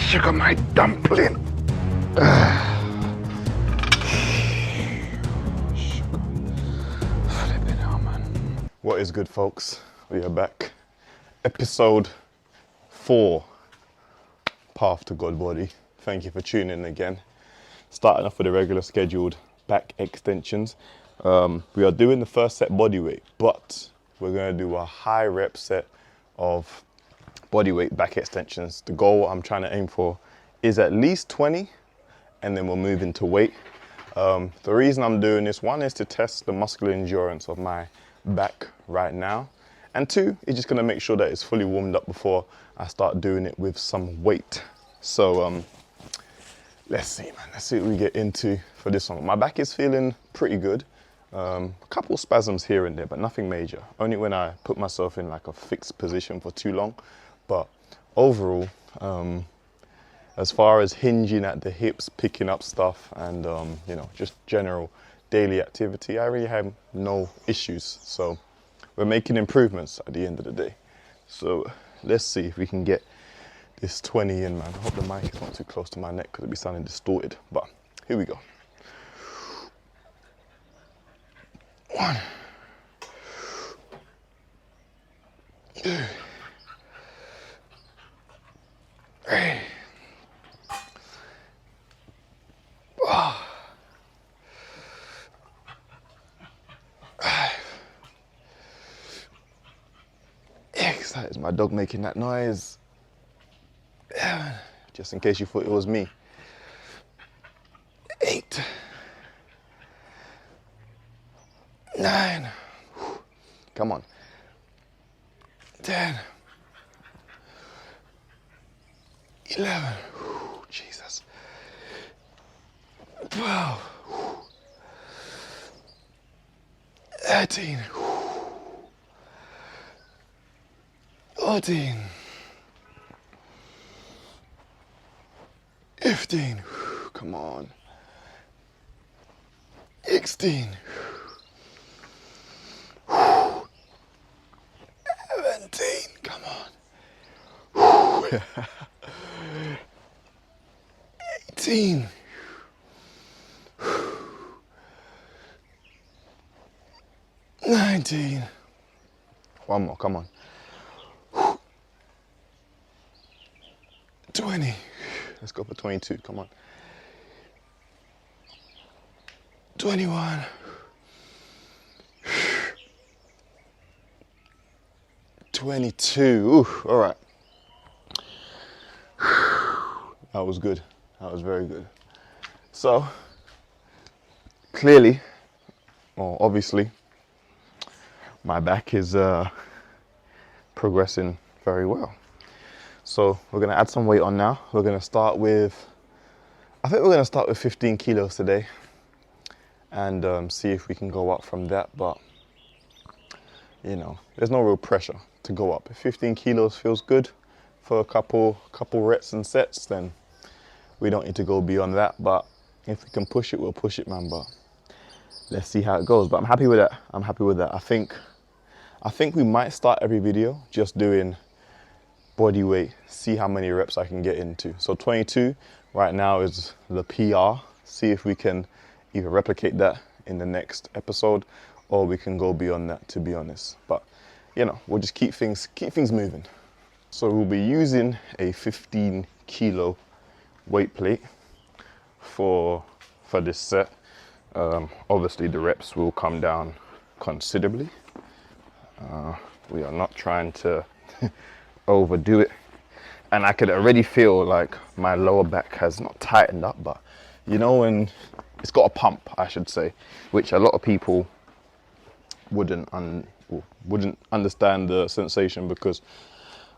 Sugar my dumpling. Flipping hell, man. What is good, folks? We are back. Episode 4, Path to God Body. Thank you for tuning in again. Starting off with the regular scheduled back extensions. We are doing the first set body weight, but we're going to do a high rep set of body weight back extensions. The goal I'm trying to aim for is at least 20, and then we'll move into weight. The reason I'm doing this, one, is to test the muscular endurance of my back right now, and two, it's just going to make sure that it's fully warmed up before I start doing it with some weight. So let's see, man. Let's see what we get into for this one. My back is feeling pretty good. A couple spasms here and there, but nothing major. Only when I put myself in like a fixed position for too long. But overall, as far as hinging at the hips, picking up stuff, and you know, just general daily activity, I really have no issues. So we're making improvements at the end of the day. So let's see if we can get this 20 in, man. I hope the mic is not too close to my neck because it'll be sounding distorted. But here we go. 1, 2, 3. Oh. 5. Yes, that is my dog making that noise. 7. Just in case you thought it was me. 8. 9. Come on. 10. 11. Jesus. 12. 13. 14. 15. Come on. 16. 17. Come on. 18. 19. One more, come on. 20. Let's go for 22, come on. 21. 22. Ooh, all right. That was good. That was very good. So, clearly, or obviously, my back is progressing very well. So we're gonna add some weight on now. We're gonna start with, I think we're gonna start with 15 kilos today and see if we can go up from that. But you know, there's no real pressure to go up. If 15 kilos feels good for a couple reps and sets, then we don't need to go beyond that. But if we can push it, we'll push it, man. But let's see how it goes. But I'm happy with that. I'm happy with that. I think we might start every video just doing body weight, see how many reps I can get into. So 22 right now is the PR. See if we can either replicate that in the next episode or we can go beyond that, to be honest. But you know, we'll just keep things moving. So we'll be using a 15 kilo weight plate for this set. Obviously the reps will come down considerably. We are not trying to overdo it, and I could already feel like my lower back has not tightened up, but you know, when it's got a pump, I should say, which a lot of people wouldn't understand the sensation, because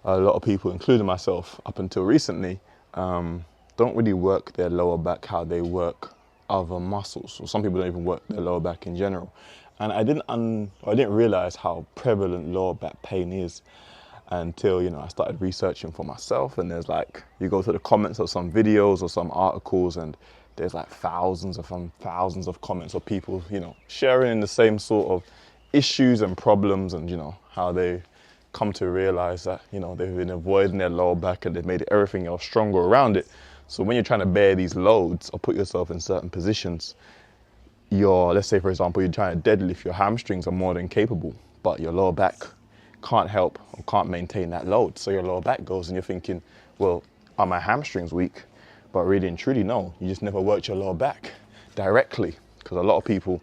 a lot of people, including myself up until recently, don't really work their lower back how they work other muscles. So some people don't even work their lower back in general. And I didn't realize how prevalent lower back pain is until, you know, I started researching for myself. And there's like, you go to the comments of some videos or some articles, and there's like thousands of comments of people, you know, sharing the same sort of issues and problems, and you know, how they come to realize that, you know, they've been avoiding their lower back and they've made everything else stronger around it. So when you're trying to bear these loads or put yourself in certain positions, let's say for example, you're trying to deadlift, your hamstrings are more than capable, but your lower back can't help or can't maintain that load. So your lower back goes and you're thinking, well, are my hamstrings weak? But really and truly, no, you just never worked your lower back directly. Because a lot of people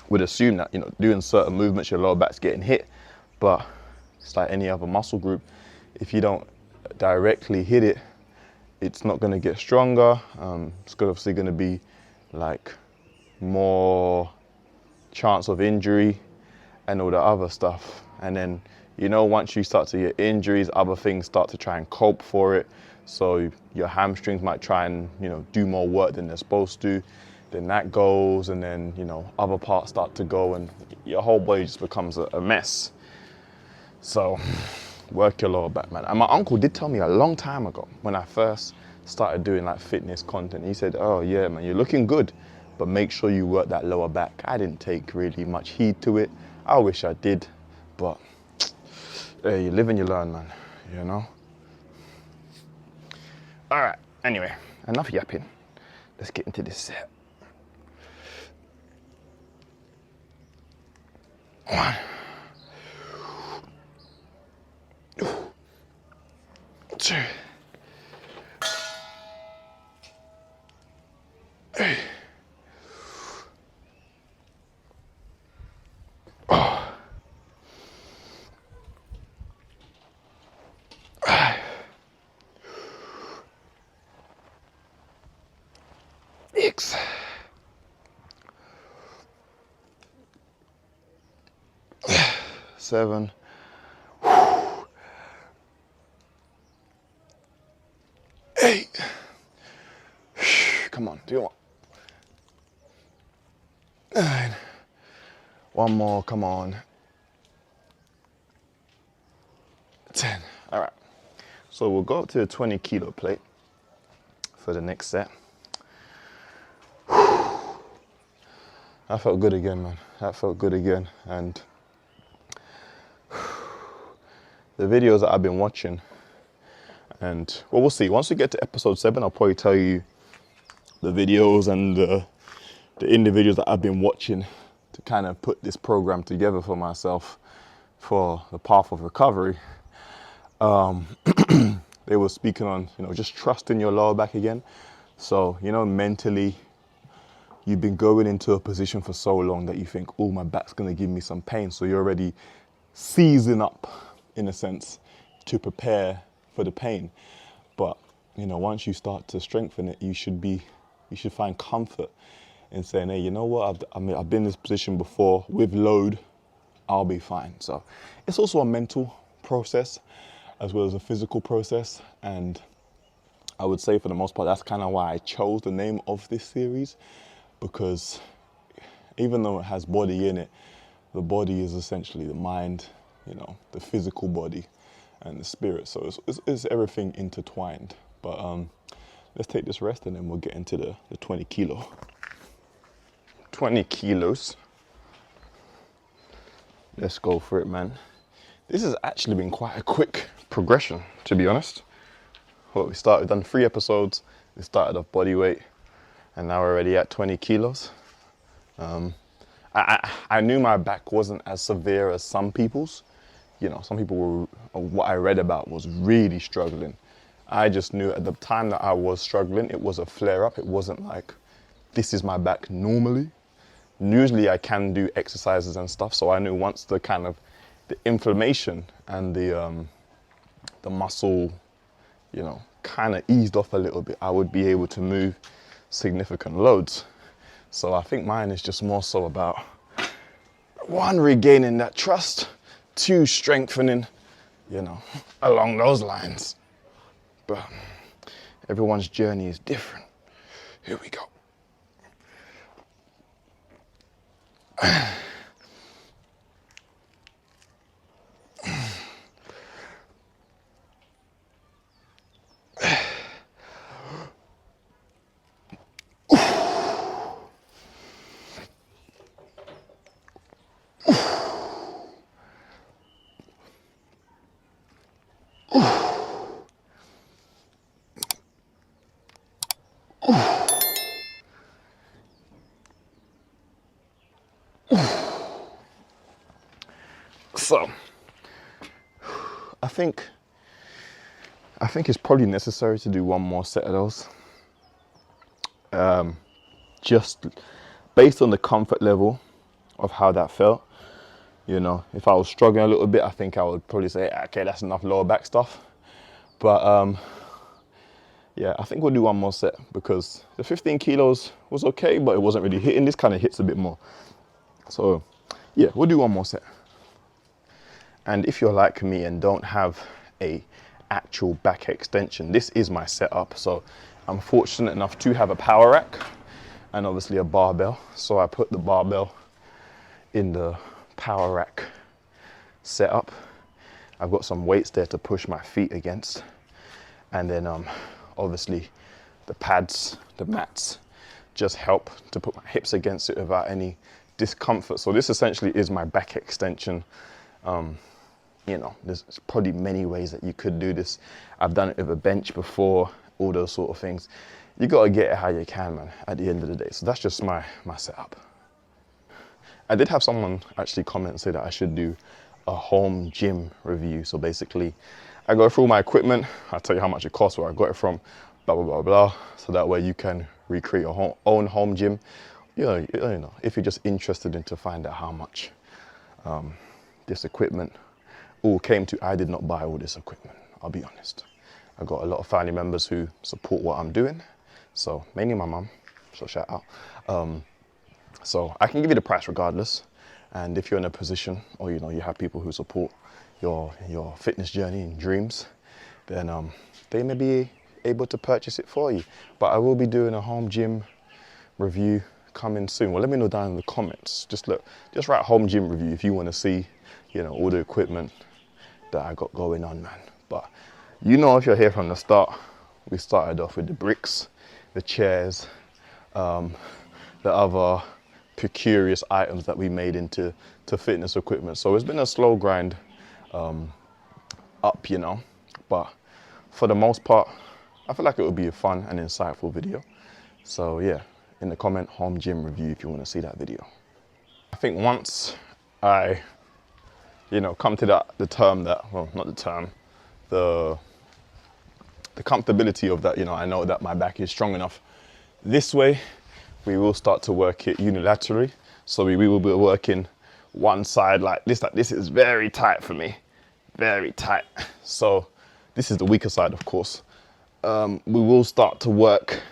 would assume that, you know, doing certain movements, your lower back's getting hit. But it's like any other muscle group. If you don't directly hit it, it's not going to get stronger. It's obviously going to be like more chance of injury and all the other stuff. And then, you know, once you start to get injuries, other things start to try and cope for it. So your hamstrings might try and, you know, do more work than they're supposed to. Then that goes, and then, you know, other parts start to go, and your whole body just becomes a mess. So work your lower back, man. And my uncle did tell me a long time ago when I first started doing like fitness content, he said, oh yeah, man, you're looking good, but make sure you work that lower back. I didn't take really much heed to it. I wish I did, but hey, you live and you learn, man, you know? All right, anyway, enough yapping. Let's get into this set. 1, 2, 3. Oh. 5, 6, 7. Come on, do you want? 9. One more, come on. 10. All right. So we'll go up to a 20 kilo plate for the next set. That felt good again, man. That felt good again. And the videos that I've been watching, and well, we'll see. Once we get to episode 7, I'll probably tell you the videos and the individuals that I've been watching to kind of put this program together for myself for the path of recovery. They were speaking on, you know, just trusting your lower back again. So, you know, mentally, you've been going into a position for so long that you think, oh, my back's going to give me some pain. So you're already seizing up, in a sense, to prepare for the pain. But, you know, once you start to strengthen it, you should find comfort in saying, hey, you know what, I've been in this position before with load, I'll be fine. So it's also a mental process as well as a physical process. And I would say for the most part, that's kind of why I chose the name of this series, because even though it has body in it, the body is essentially the mind, you know, the physical body and the spirit. So it's everything intertwined. But let's take this rest and then we'll get into the 20 kilo. 20 kilos. Let's go for it, man. This has actually been quite a quick progression, to be honest. Well, we've done 3 episodes. We started off body weight and now we're already at 20 kilos. I knew my back wasn't as severe as some people's. You know, some people what I read about was really struggling. I just knew at the time that I was struggling, it was a flare up. It wasn't like, this is my back normally. Usually I can do exercises and stuff. So I knew once the kind of the inflammation and the muscle, you know, kind of eased off a little bit, I would be able to move significant loads. So I think mine is just more so about 1, regaining that trust, 2, strengthening, you know, along those lines. But everyone's journey is different. Here we go. So I think it's probably necessary to do one more set of those. Just based on the comfort level of how that felt. You know, if I was struggling a little bit, I think I would probably say, okay, that's enough lower back stuff. But yeah, I think we'll do one more set because the 15 kilos was okay, but it wasn't really hitting. This kind of hits a bit more. So yeah, we'll do one more set. And if you're like me and don't have a actual back extension, this is my setup. So I'm fortunate enough to have a power rack and obviously a barbell. So I put the barbell in the power rack setup. I've got some weights there to push my feet against. And then obviously the pads, the mats, just help to put my hips against it without any discomfort. So this essentially is my back extension. You know, there's probably many ways that you could do this. I've done it with a bench before, all those sort of things. You gotta get it how you can, man, at the end of the day. So that's just my setup. I did have someone actually comment and say that I should do a home gym review. So basically, I go through my equipment, I tell you how much it costs, where I got it from, blah, blah, blah, blah. So that way you can recreate your own home gym. You know, if you're just interested in to find out how much this equipment all came to. I did not buy all this equipment, I'll be honest. I got a lot of family members who support what I'm doing. So mainly my mum, so shout out. So I can give you the price regardless. And if you're in a position, or you know, you have people who support your fitness journey and dreams, then they may be able to purchase it for you. But I will be doing a home gym review coming soon. Well, let me know down in the comments. Just write home gym review if you want to see, you know, all the equipment that I got going on, man. But you know, if you're here from the start, we started off with the bricks, the chairs, the other precarious items that we made into fitness equipment. So it's been a slow grind up, you know, but for the most part, I feel like it would be a fun and insightful video. So yeah, in the comment, home gym review if you want to see that video. I think once I, you know, come to the term that, well, not the term, the comfortability of that, you know, I know that my back is strong enough this way, we will start to work it unilaterally. So we will be working one side like this. Like this is very tight for me, very tight. So this is the weaker side, of course. We will start to work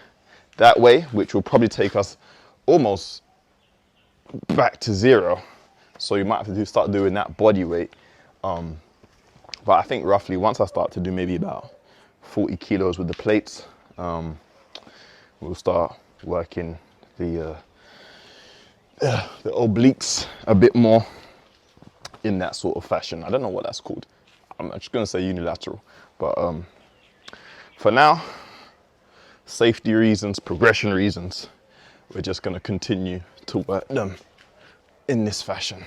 that way, which will probably take us almost back to zero. So you might have to start doing that body weight. But I think roughly once I start to do maybe about 40 kilos with the plates, we'll start working the obliques a bit more in that sort of fashion. I don't know what that's called. I'm just gonna say unilateral. But for now, safety reasons, progression reasons, we're just gonna continue to work them in this fashion.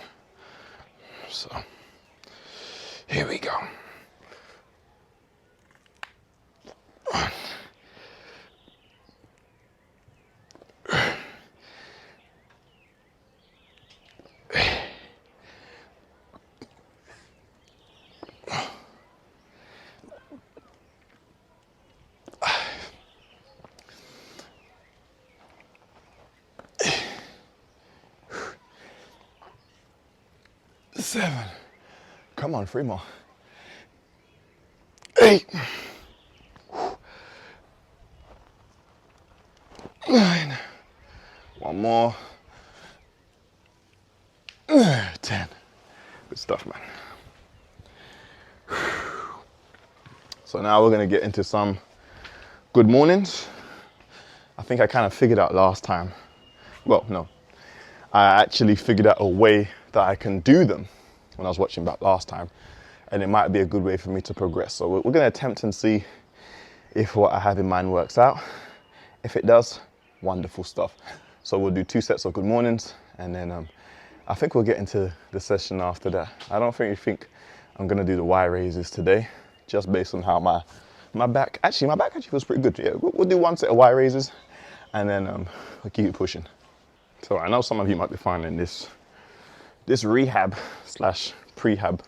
So here we go. Seven. Come on, 3 more. 8. 9. 1 more. 10. Good stuff, man. So now we're gonna get into some good mornings. I think I kind of figured out last time. Well, no. I actually figured out a way that I can do them when I was watching back last time, and it might be a good way for me to progress. So we're going to attempt and see if what I have in mind works out. If it does, wonderful stuff. So we'll do 2 sets of good mornings, and then I think we'll get into the session after that. I don't think I'm going to do the Y raises today, just based on how my back actually feels pretty good. Yeah, we'll do one set of Y raises, and then we'll keep it pushing. So I know some of you might be finding this rehab slash prehab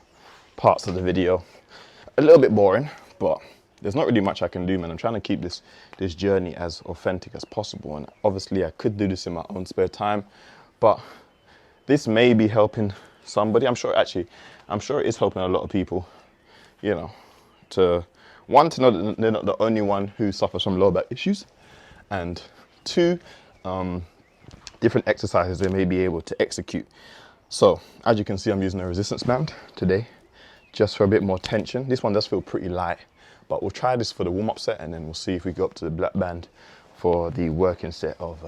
parts of the video a little bit boring, but there's not really much I can do, man. I'm trying to keep this journey as authentic as possible, and obviously I could do this in my own spare time, but this may be helping somebody. I'm sure it is helping a lot of people, you know, to know that they're not the only one who suffers from lower back issues, and two, different exercises they may be able to execute. So as you can see, I'm using a resistance band today just for a bit more tension. This one does feel pretty light, but we'll try this for the warm-up set, and then we'll see if we go up to the black band for the working set of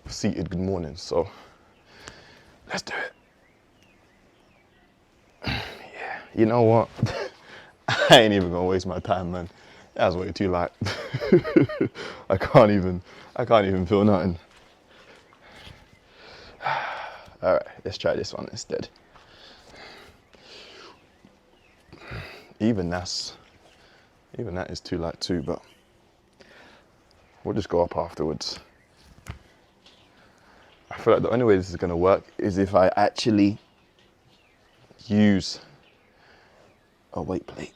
seated good mornings. So let's do it. Yeah, you know what? I ain't even gonna waste my time, man. That's way too light. I can't even feel nothing. All right, let's try this one instead. Even that is too light too, but we'll just go up afterwards. I feel like the only way this is gonna work is if I actually use a weight plate.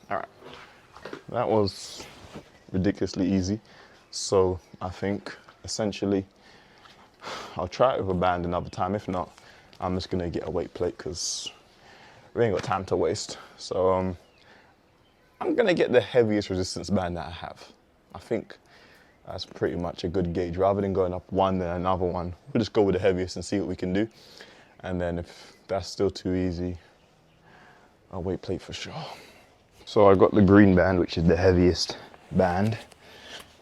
All right, that was ridiculously easy. So I think essentially I'll try it with a band another time. If not, I'm just gonna get a weight plate because we ain't got time to waste. So I'm gonna get the heaviest resistance band that I have. I think that's pretty much a good gauge. Rather than going up one then another one, we'll just go with the heaviest and see what we can do. And then if that's still too easy, a weight plate for sure. So I got the green band, which is the heaviest band.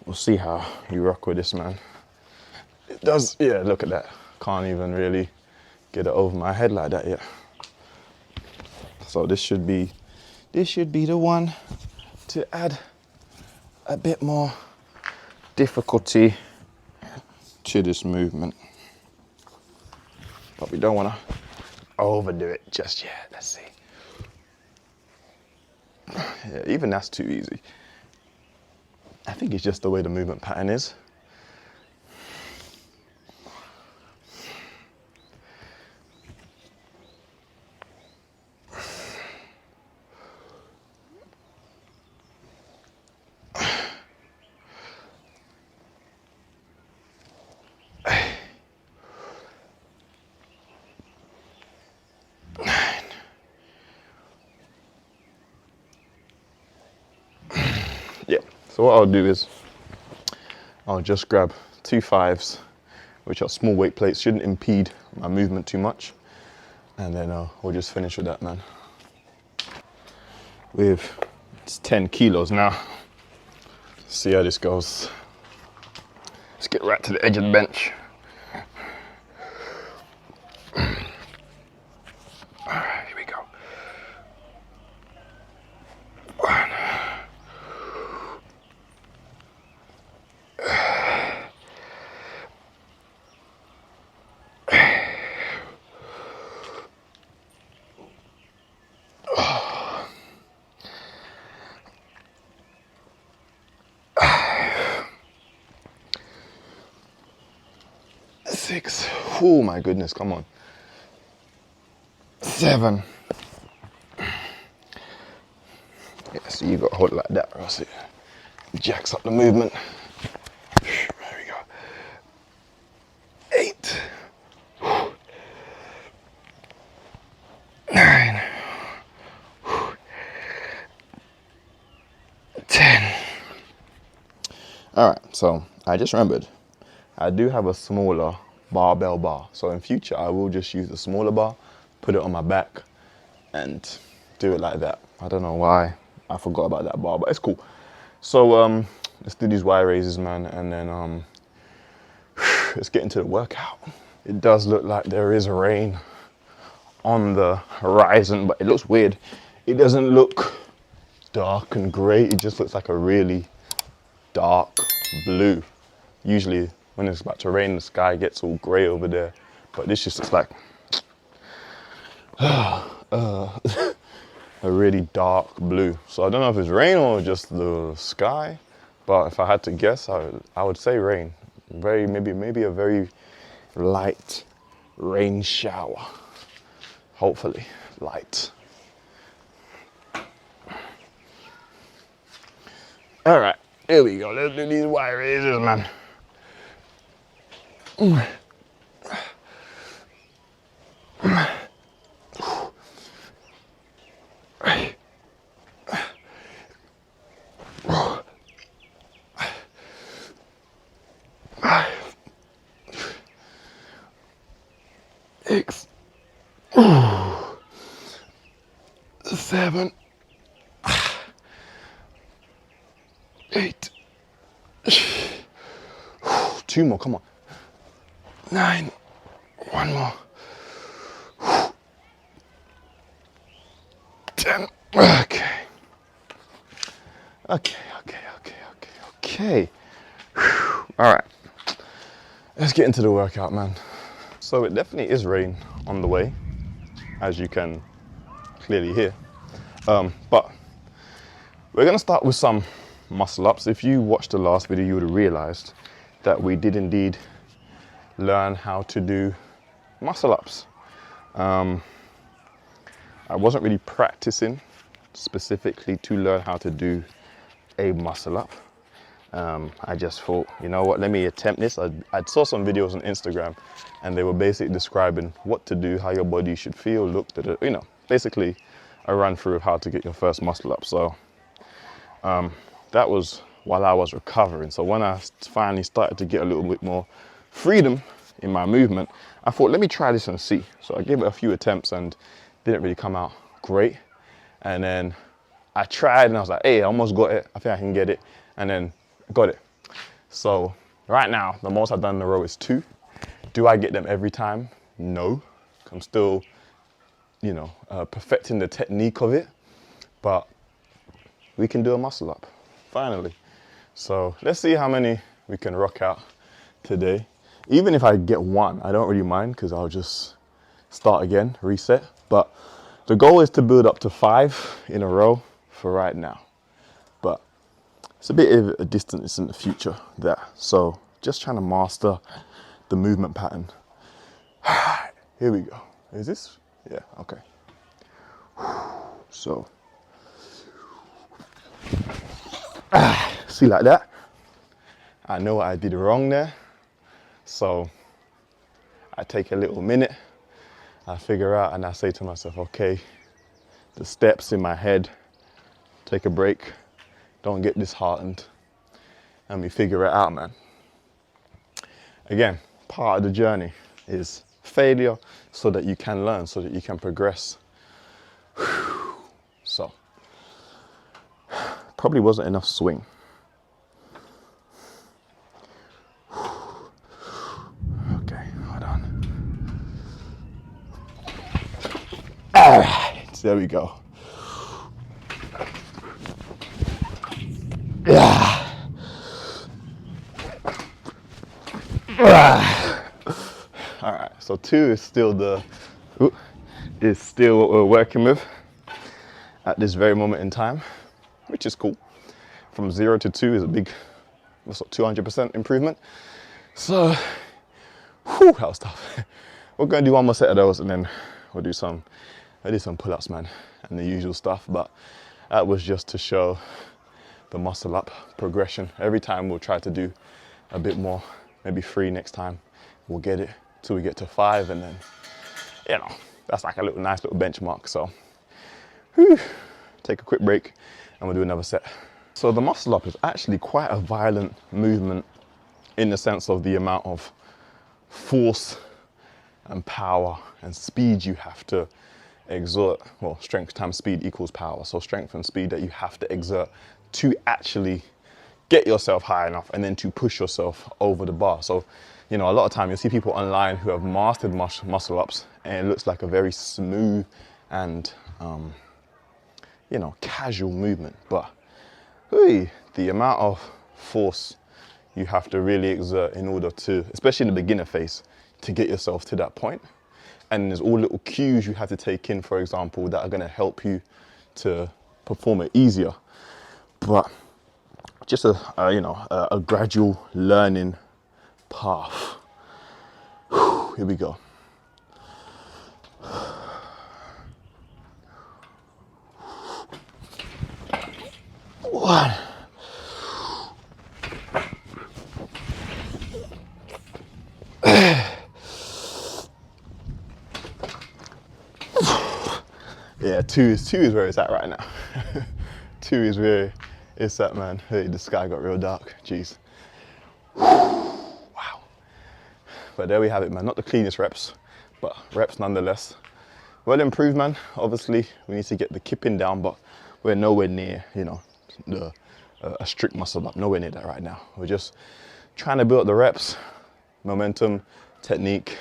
We'll see how you rock with this, man. It does, yeah, look at that. Can't even really get it over my head like that yet. So this should be the one to add a bit more difficulty to this movement. But we don't want to overdo it just yet. Let's see. Yeah, even that's too easy. I think it's just the way the movement pattern is. Yeah, so what I'll do is I'll just grab 2 5s, which are small weight plates, shouldn't impede my movement too much, and then we'll just finish with that, man. It's 10 kilos now. See how this goes. Let's get right to the edge of the bench. All right, here we go. 1. Six. Oh my goodness, come on. 7. Yeah, so you got to hold it like that or else it jacks up the movement. There we go. 8. 9. 10. All right, so I just remembered I do have a smaller barbell bar. So in future, I will just use the smaller bar, put it on my back and do it like that. I don't know why I forgot about that bar, but it's cool. So let's do these Y raises, man, and then let's get into the workout. It does look like there is rain on the horizon, but it looks weird. it doesn't look dark and grey, it just looks like a really dark blue. Usually when it's about to rain, the sky gets all grey over there, but this just looks like a really dark blue. So I don't know if it's rain or just the sky, but if I had to guess, I would say rain. Maybe a very light rain shower. Hopefully light. All right, here we go. Let's do these wire raises, man. Six, 7, 8, 2 more, come on. 9, 1 more. 10. Okay. All right. Let's get into the workout, man. So it definitely is rain on the way, as you can clearly hear. But we're gonna start with some muscle ups. If you watched the last video, you would have realized that we did indeed learn how to do muscle ups. I wasn't really practicing specifically to learn how to do a muscle up. I just thought, you know what, let me attempt this. I saw some videos on Instagram and they were basically describing what to do, how your body should feel, look, you know, basically a run through of how to get your first muscle up. So that was while I was recovering. So when I finally started to get a little bit more freedom in my movement, I thought, let me try this and see. So I gave it a few attempts and didn't really come out great. And then I tried and I was like, hey, I almost got it. I think I can get it. And then got it. So right now, the most I've done in a row is 2. Do I get them every time? No. I'm still, you know, perfecting the technique of it, but we can do a muscle up, finally. So let's see how many we can rock out today. Even if I get 1, I don't really mind because I'll just start again, reset. But the goal is to build up to 5 in a row for right now. But it's a bit of a distance in the future there. So just trying to master the movement pattern. Here we go. Is this? Yeah, okay. So, see like that? I know what I did wrong there. So I take a little minute, I figure out and I say to myself, okay, the steps in my head, take a break. Don't get disheartened, and we figure it out, man. Again, part of the journey is failure so that you can learn, so that you can progress. So, probably wasn't enough swing. Okay, hold on. All right, there we go. Yeah. All right, so 2 is still what we're working with at this very moment in time, which is cool. From 0 to 2 is a big, 200% improvement. So, that was tough. We're gonna do 1 more set of those and then we'll do some pull-ups, man, and the usual stuff. But that was just to show the muscle up progression. Every time we'll try to do a bit more, maybe 3 next time. We'll get it till we get to 5, and then, you know, that's like a nice little benchmark. So, take a quick break and we'll do another set. So the muscle up is actually quite a violent movement in the sense of the amount of force and power and speed you have to exert. Well, strength times speed equals power. So strength and speed that you have to exert to actually get yourself high enough and then to push yourself over the bar. So, you know, a lot of time you'll see people online who have mastered muscle ups and it looks like a very smooth and you know, casual movement. But hey, the amount of force you have to really exert in order to, especially in the beginner phase, to get yourself to that point. And there's all little cues you have to take in, for example, that are going to help you to perform it easier. But just a gradual learning path. Whew, here we go. One. Yeah, two is where it's at right now. 2 is where it's at, man. Hey, the sky got real dark. Jeez. Wow. But there we have it, man. Not the cleanest reps, but reps nonetheless. Well improved, man. Obviously, we need to get the kipping down, but we're nowhere near, you know, a strict muscle up. Nowhere near that right now. We're just trying to build the reps, momentum, technique,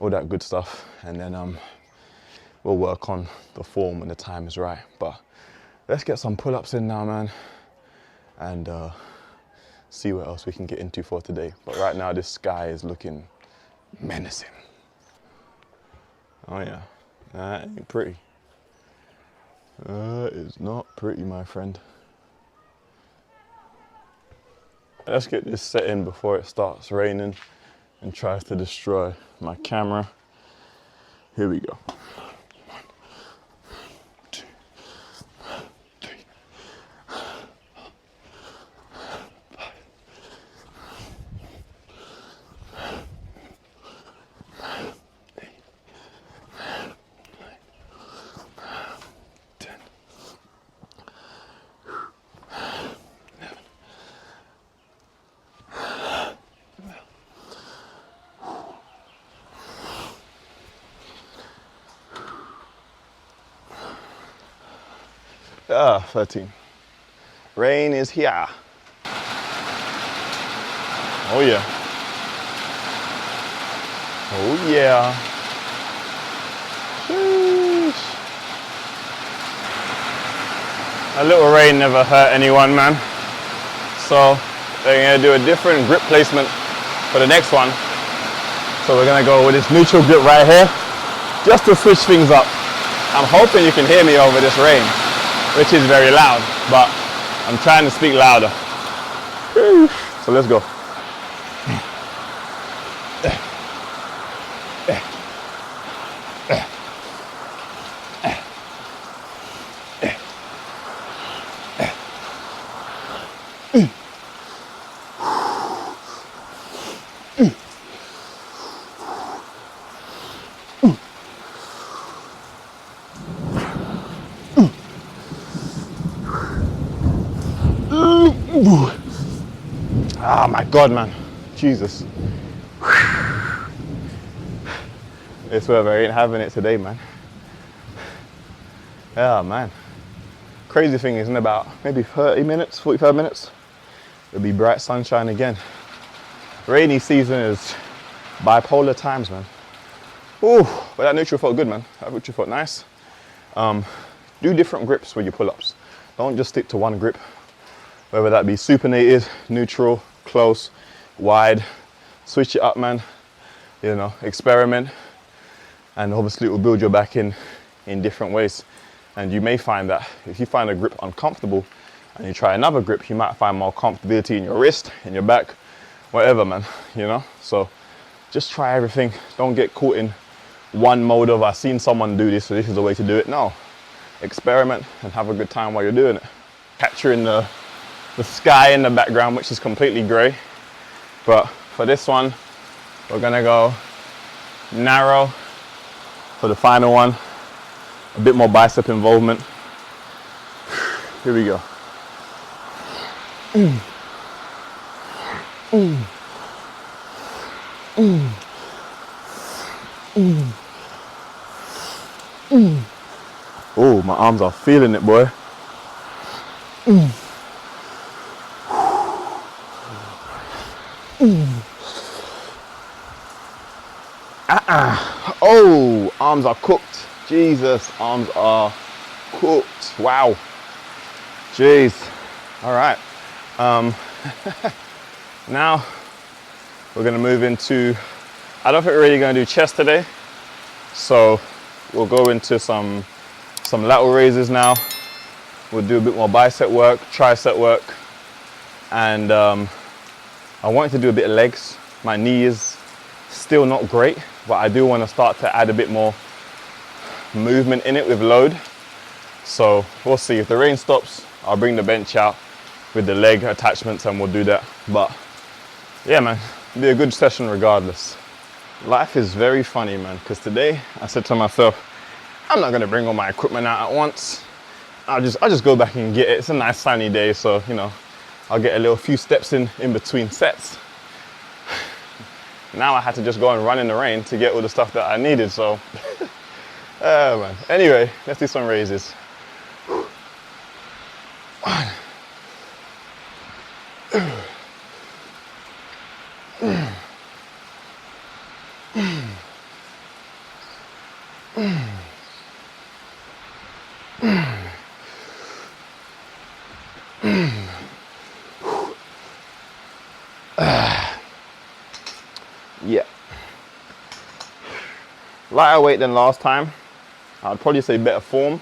all that good stuff, and then we'll work on the form when the time is right. But let's get some pull-ups in now, man, and see what else we can get into for today. But right now, this sky is looking menacing. Oh yeah, that ain't pretty. That is not pretty, my friend. Let's get this set in before it starts raining and tries to destroy my camera. Here we go. 1, 2, 3, 5, 8, 9, 10, 11. Ah, 13. Rain is here. Oh yeah. Oh yeah. Sheesh. A little rain never hurt anyone, man. So they're gonna do a different grip placement for the next one. So we're gonna go with this neutral grip right here, just to switch things up. I'm hoping you can hear me over this rain, which is very loud, but I'm trying to speak louder. So let's go. Oh my God, man. Jesus. It's whether I ain't having it today, man. Yeah, man. Crazy thing is, in about maybe 30 minutes, 45 minutes, it'll be bright sunshine again. Rainy season is bipolar times, man. Ooh, but that neutral felt good, man. That neutral felt nice. Do different grips with your pull-ups. Don't just stick to one grip. Whether that be supinated, neutral, close, wide, switch it up, man. You know, experiment, and obviously it will build your back in different ways. And you may find that if you find a grip uncomfortable and you try another grip, you might find more comfortability in your wrist, in your back, whatever, man, you know? So just try everything. Don't get caught in one mode of, I've seen someone do this, so this is the way to do it. No, experiment and have a good time while you're doing it. Capturing the sky in the background, which is completely gray. But for this one, we're gonna go narrow for the final one. A bit more bicep involvement. Here we go. Oh, my arms are feeling it, boy. Oh, arms are cooked. Jesus, arms are cooked. Wow. Jeez. All right. Now we're gonna move into, I don't think we're really gonna do chest today. So we'll go into some lateral raises now. We'll do a bit more bicep work, tricep work. And I wanted to do a bit of legs. My knee is still not great, but I do want to start to add a bit more movement in it with load. So we'll see. If the rain stops, I'll bring the bench out with the leg attachments and we'll do that. But yeah, man, it'll be a good session regardless. Life is very funny, man, because today I said to myself, I'm not going to bring all my equipment out at once. I'll just go back and get it. It's a nice sunny day, so, you know, I'll get a few steps in between sets. Now I had to just go and run in the rain to get all the stuff that I needed, so. Man. Anyway, let's do some raises. 1, 2. Yeah. Lighter weight than last time. I'd probably say better form.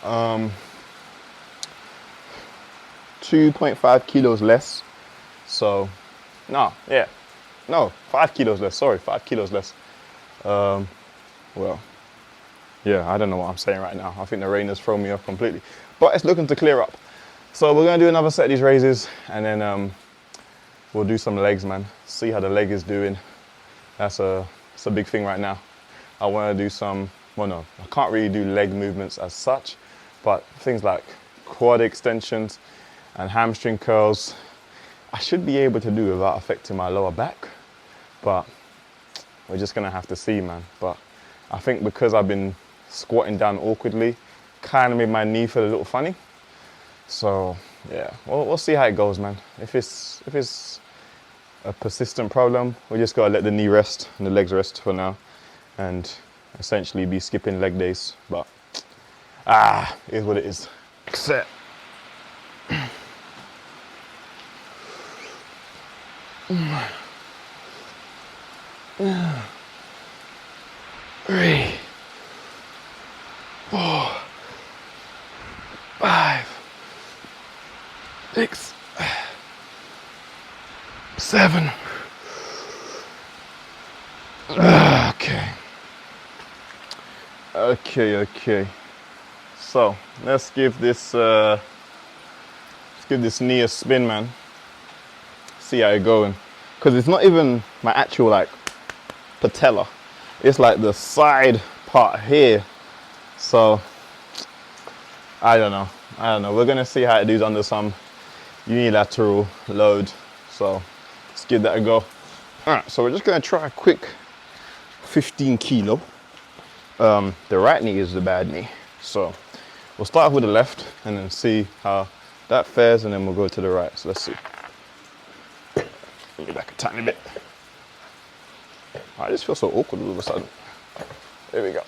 2.5 kilos less. So, 5 kilos less. Sorry, 5 kilos less. Well, yeah, I don't know what I'm saying right now. I think the rain has thrown me off completely. But it's looking to clear up. So we're going to do another set of these raises. And then we'll do some legs, man. See how the leg is doing. That's a big thing right now. I want to do some, well, no, I can't really do leg movements as such, but things like quad extensions and hamstring curls, I should be able to do without affecting my lower back, but we're just going to have to see, man. But I think because I've been squatting down awkwardly, kind of made my knee feel a little funny. So yeah, we'll see how it goes, man. If it's a persistent problem, we just gotta let the knee rest and the legs rest for now, and essentially be skipping leg days. But it is what it is. Set. 3, 4, 5, 6, 7. Okay. So let's give this knee a spin, man. See how it's going. Because it's not even my actual like patella. It's like the side part here. So I don't know. We're gonna see how it does under some unilateral load. So let's give that a go. Alright, so we're just gonna try a quick 15 kilo. The right knee is the bad knee. So we'll start with the left and then see how that fares, and then we'll go to the right. So let's see. Get back a tiny bit. I just feel so awkward all of a sudden. There we go.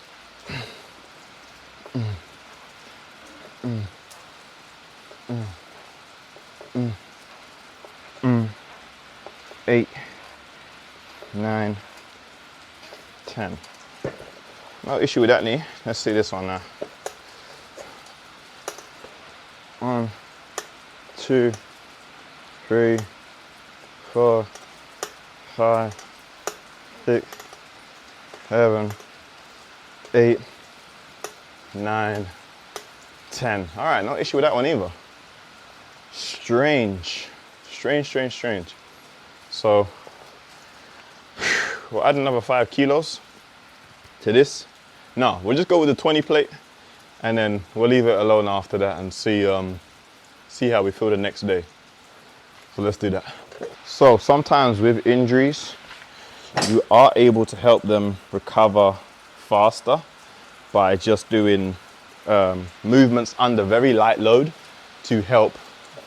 8, 9, 10. No issue with that knee. Let's see this one now. 1, 2, 3, 4, 5, 6, 7, 8, 9, 10. All right, no issue with that one either. Strange. So we'll add another 5 kilos to this. No, we'll just go with the 20 plate, and then we'll leave it alone after that and see how we feel the next day. So let's do that. So sometimes with injuries, you are able to help them recover faster by just doing movements under very light load to help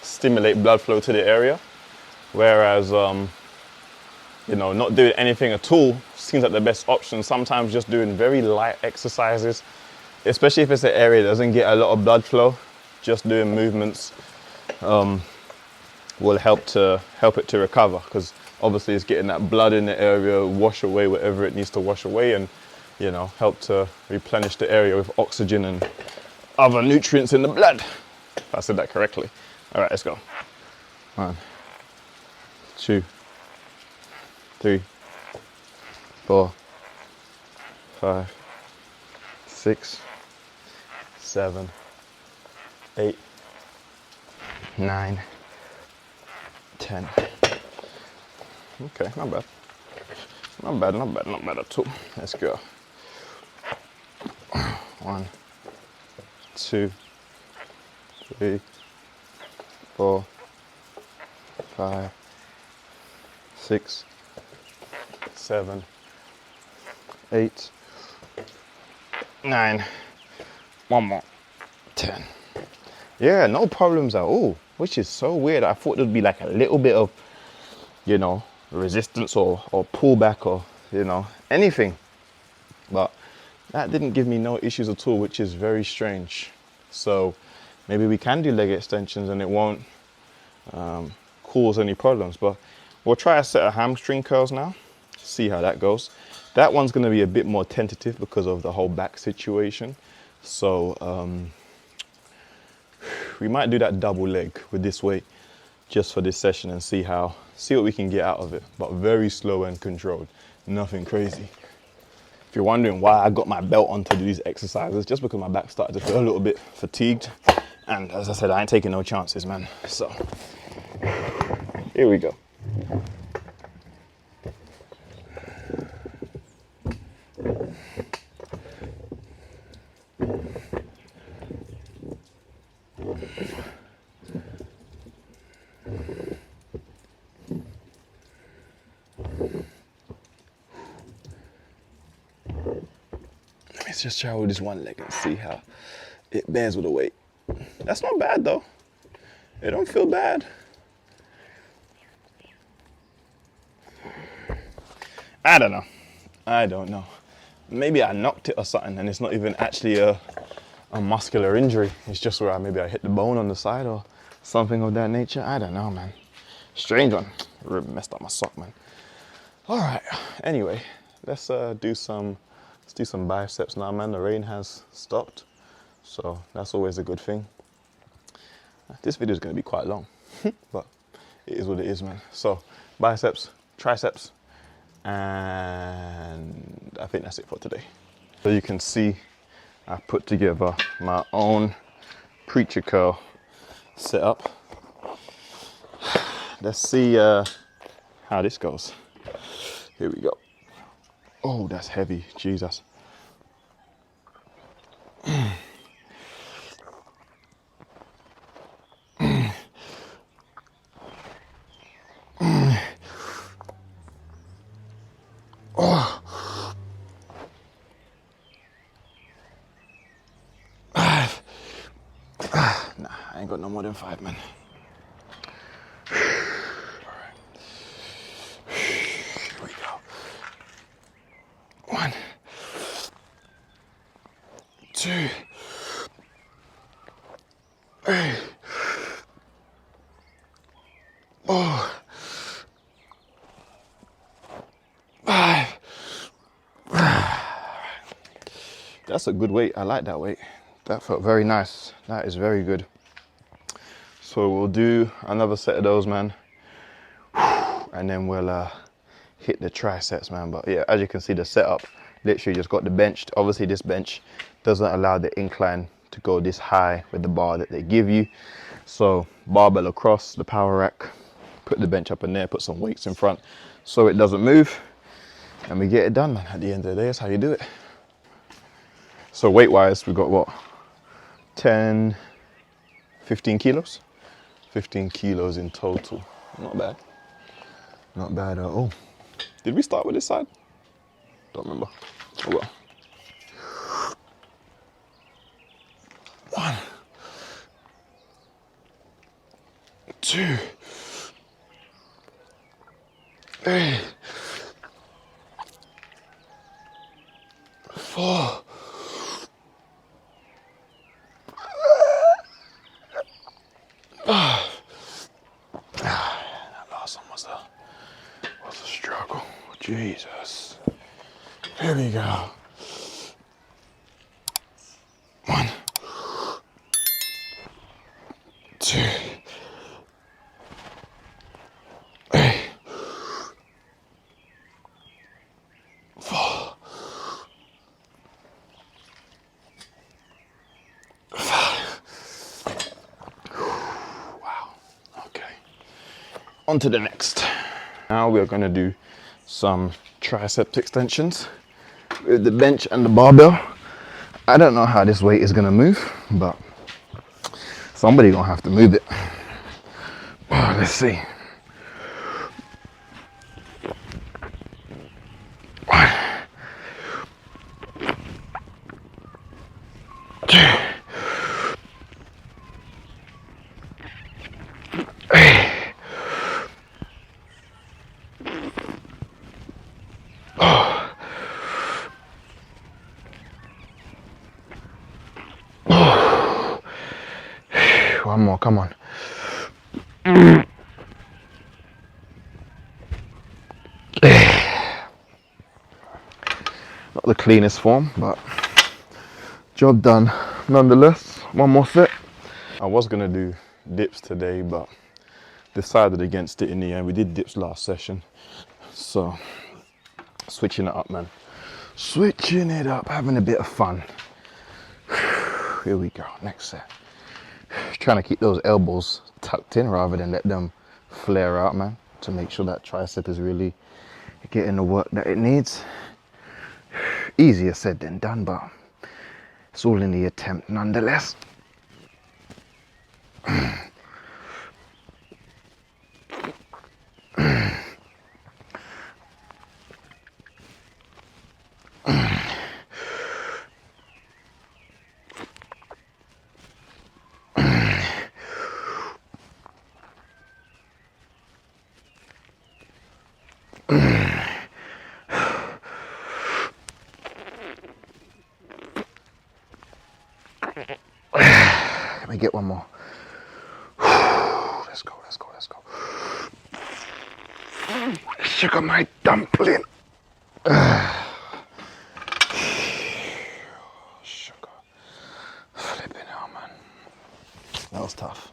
stimulate blood flow to the area. Whereas, not doing anything at all seems like the best option. Sometimes just doing very light exercises especially if it's an area that doesn't get a lot of blood flow, just doing movements will help it to recover, because obviously it's getting that blood in the area, wash away whatever it needs to wash away, and you know, help to replenish the area with oxygen and other nutrients in the blood. If I said that correctly. All right, let's go. 1, 2, 3, 4, 5, 6, 7, 8, 9, 10. Okay, not bad. Not bad, not bad, not bad at all. Let's go. 1, 2, 3, 4, 5, 6, 7, 8, 9. One more. 10. Yeah, no problems at all, which is so weird. I thought there'd be like a little bit of, you know, resistance or pullback or, you know, anything. But that didn't give me no issues at all, which is very strange. So maybe we can do leg extensions and it won't cause any problems. But we'll try a set of hamstring curls now, see how that goes. That one's going to be a bit more tentative because of the whole back situation. So we might do that double leg with this weight just for this session and see what we can get out of it, but very slow and controlled, nothing crazy. If you're wondering why I got my belt on to do these exercises, just because my back started to feel a little bit fatigued, and as I said, I ain't taking no chances, man. So here we go. Let's just try with this one leg and see how it bears with the weight. That's not bad though. It don't feel bad. I don't know. Maybe I knocked it or something and it's not even actually a muscular injury. It's just where maybe I hit the bone on the side or something of that nature. I don't know, man. Strange one. Really messed up my sock, man. All right. Anyway, let's do some biceps now, man. The rain has stopped, so that's always a good thing. This video is going to be quite long, but it is what it is, man. So biceps, triceps, and I think that's it for today. So you can see I put together my own preacher curl setup. Let's see how this goes. Here we go. Oh, that's heavy, Jesus. Nah, I ain't got no more than 5, man. All right. Here we go. 1, 2, 3, 4, 5. That's a good weight. I like that weight. That felt very nice. That is very good. So we'll do another set of those, man. And then we'll hit the triceps, man. But yeah, as you can see, the setup, literally just got the bench. Obviously this bench doesn't allow the incline to go this high with the bar that they give you. So barbell across the power rack, put the bench up in there, put some weights in front so it doesn't move, and we get it done, man. At the end of the day, that's how you do it. So weight wise, we got what, 10, 15 kilos? 15 kilos in total. Not bad. Not bad at all. Did we start with this side? Don't remember. Oh well. 1, 2, 3, 4, Jesus. Here we go. 1, 2, 3, 4, 5. Wow. Okay. On to the next. Now we're going to do some tricep extensions with the bench and the barbell. I don't know how this weight is going to move, but somebody's going to have to move it. Oh, let's see. 1, 2, 3. One more, come on. Not the cleanest form, but job done nonetheless. One more set. I was gonna do dips today, but decided against it in the end. We did dips last session, so switching it up, man. Switching it up, having a bit of fun. Here we go, next set. Trying to keep those elbows tucked in rather than let them flare out, man, to make sure that tricep is really getting the work that it needs. Easier said than done, but it's all in the attempt nonetheless. Let me get one more. Let's go, let's go, let's go. Sugar my dumpling. Sugar. Flipping out, man. That was tough.